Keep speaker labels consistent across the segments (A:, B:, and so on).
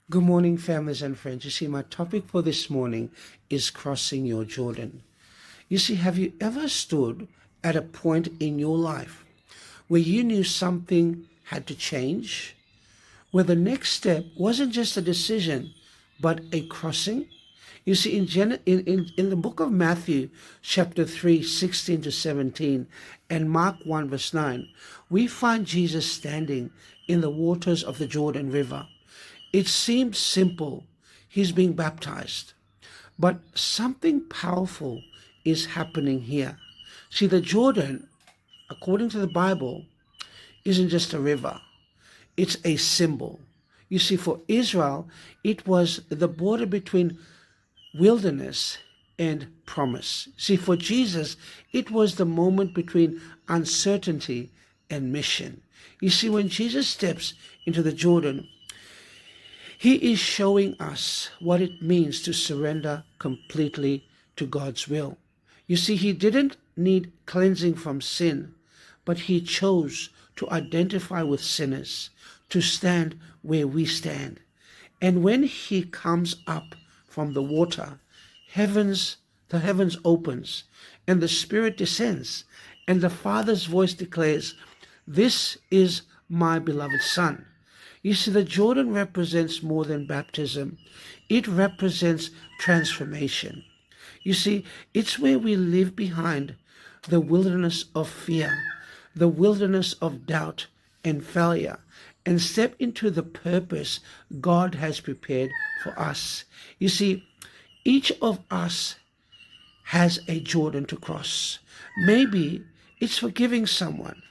A: Good morning, families and friends. You see, my topic for this morning is crossing your Jordan. You see, have you ever stood at a point in your life where you knew something had to change? Where the next step wasn't just a decision, but a crossing? You see, in the book of Matthew, chapter 3, 16 to 17, and Mark 1, verse 9, we find Jesus standing in the waters of the Jordan River. It seemed simple. He's being baptized. But something powerful is happening here. See, the Jordan, according to the Bible, isn't just a river, it's a symbol. You see, for Israel, it was the border between wilderness and promise. See, for Jesus, it was the moment between uncertainty and mission. You see, when Jesus steps into the Jordan, he is showing us what it means to surrender completely to God's will. You see, he didn't need cleansing from sin, but he chose to identify with sinners, to stand where we stand. And when he comes up from the water, the heavens opens, and the Spirit descends, and the Father's voice declares, "This is my beloved Son." You see, the Jordan represents more than baptism. It represents transformation. You see, it's where we leave behind the wilderness of fear, the wilderness of doubt and failure, and step into the purpose God has prepared for us. You see, each of us has a Jordan to cross. Maybe it's forgiving someone.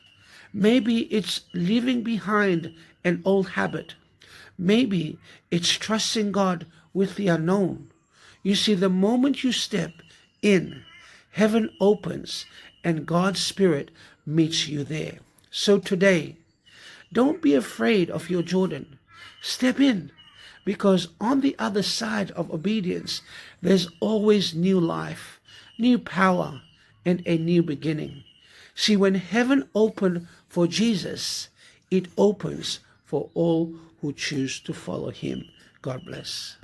A: Maybe it's leaving behind an old habit. Maybe it's trusting God with the unknown. You see, the moment you step in, heaven opens and God's Spirit meets you there. So today, don't be afraid of your Jordan. Step in, because on the other side of obedience, there's always new life, new power, and a new beginning. See, when heaven opened for Jesus, it opens for all who choose to follow him. God bless.